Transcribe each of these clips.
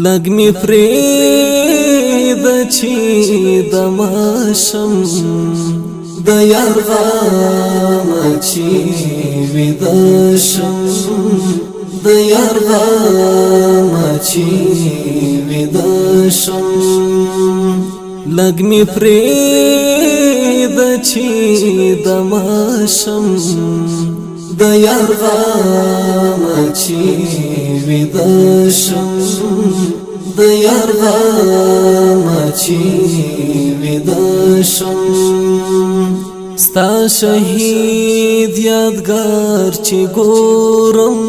لګ می پرېږد چې د ماشم د یار غم چې ویده شم د یار غم چې ویده شم لګ می پرېږد چې د ماشم د یار غم چې ویده شم د یار غم چې ویده شم ستا شهید یادګار چې ګورم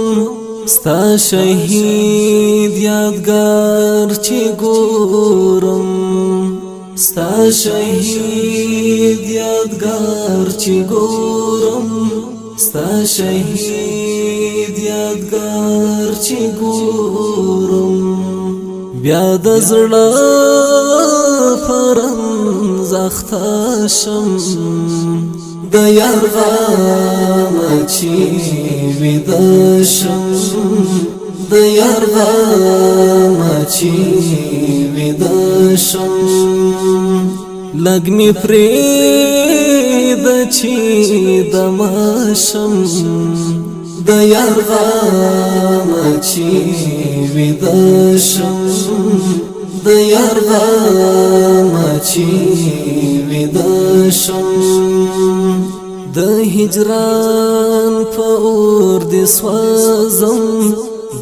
ستا شهید یادګار چې ګورم ستا شهید یادګار چې ګورم ستا شهید یادګار چې ګورم بیا د زړه پرم زخته شم د یار غم چې ویده شم د یار غم چې ویده شم لګ می پرېږد چې د ماشم د یار غم چې ویده شم د یار غم چې ویده شم د هجران په اور دې سوځم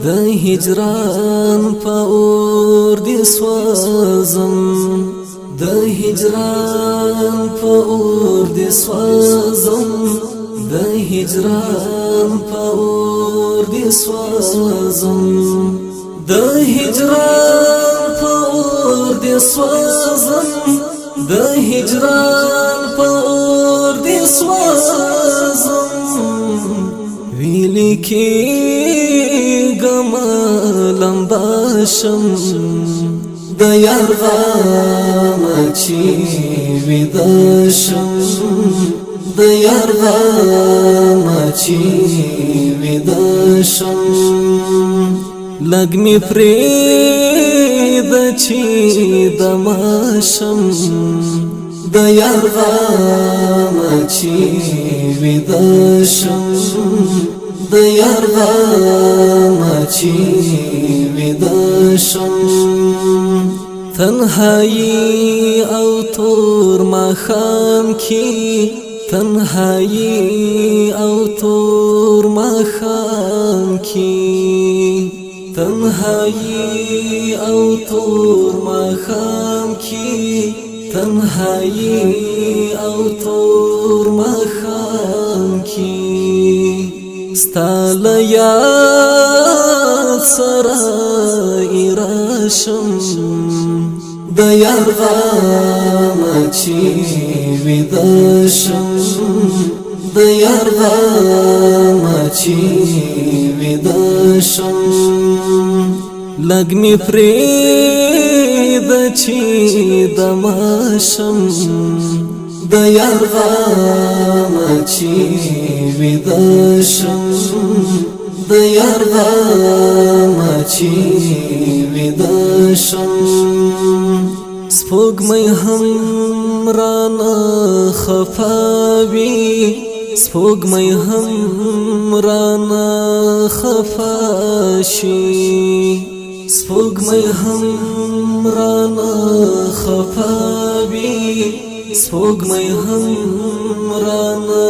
د هجران په اور دې سوځم د هجران په اور دې سوځم د هجران په اور دې سوځم د هجران په اور دې سوځم د هجران په اور دې سوځم ویلې کېږم لمبه شم د یار غم چې ویده شم د یار غم چې ویده شم لګ می پرېږد چې د ماشم د یار غم چې ویده شم د یار غم چې ویده شم تنهایی او تور ماښام کې تنهایی او تور ماښام کې تنهایی او تور ماښام کې تنهایی او تور ماښام کې ستا له یاد سره راشم د یار غم چې ویده شم د یار غم چې ویده شم لګ می پرېږد چې د ماشم د یار غم چې ویده شم د یار غم چې ویده شم سپوږمۍ هم رانه خفه وي سپوږمۍ هم رانه خفه شي سپوږمۍ هم رانه خفه وي سپوږمۍ هم رانه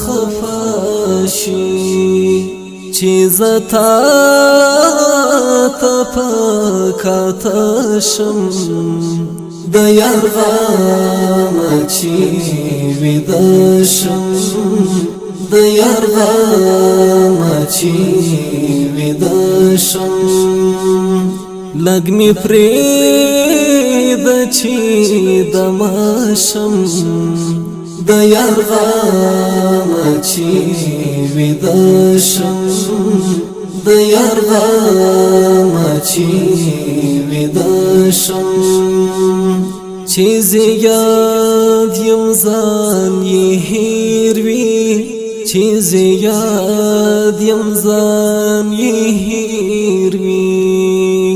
خفه شي چې زه تا ته پکاته شم د یار غم چې ویده شم د یار غم چې ویده شم لګ می پرېږد چې د ماشم د یار غم چې ویده شم د یار غم چې ویده شم چې زیاد یم ځان یې هېر وي چې زیاد یم ځان یې هېر وي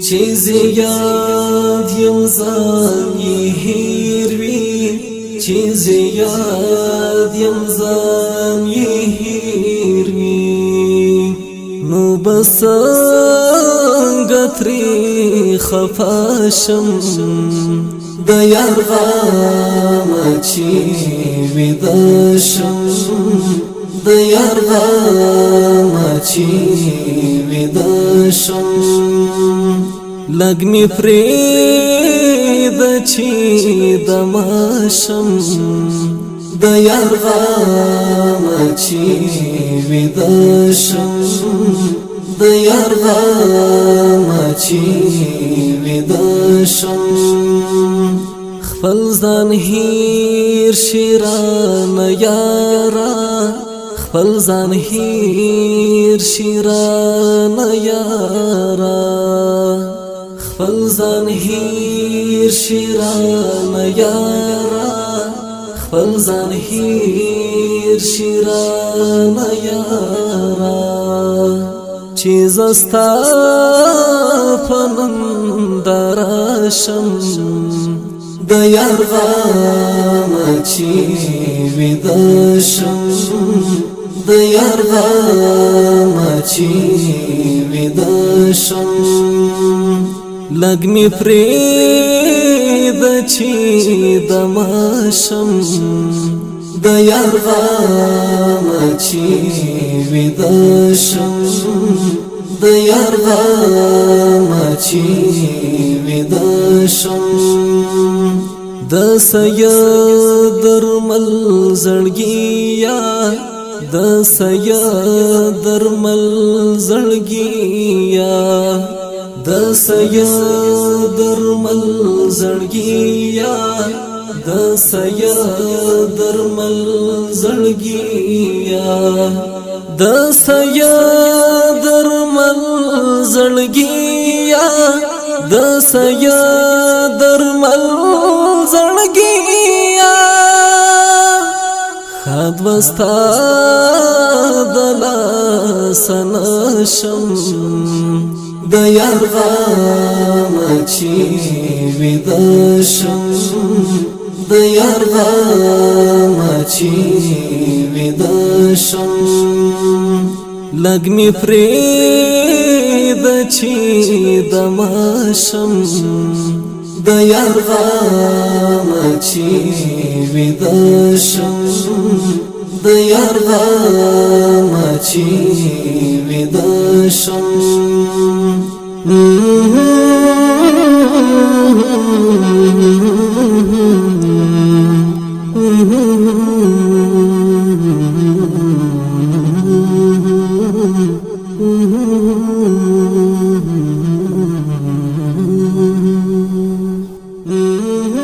چې زیاد یم ځان یې هیر وي چې زیاد یم ځان یې هیر وي نو بس څنګه ترې خفا شم د یار غمه چې ویده شم د یار غمه چې ویده شم لږ مې پرېږده چې دمه شم د یار غمه چې ویده شم د یار غمه چې ویده شم خپل ځان هیر شي رانه یاره خپل ځان هیر شي رانه یاره خپل ځان هیر شي رانه یاره خپل ځان هیر شي رانه یاره چې زه ستا په ننداره شم د یار غمه چې ویده شم د یار غمه چې ویده شم لږ مې پرېږده چې دمه شم د یار غمه چې ویده شم د یار غمه چې ویده شم د سید درمل زړګیا د سید درمل زړګیا د سید درمل زړګیا د سید درمل زړګیا د سید درمل زړګیا د سید درمل زړګیا خد وستا دلاسه نشم د یار غمه چې ویده شم د یار غمه چې ویده شم لږ مې پرېږده چې دمه شم د یار غمه چې ویده شم د یار غمه چې ویده شم Mm-hmm.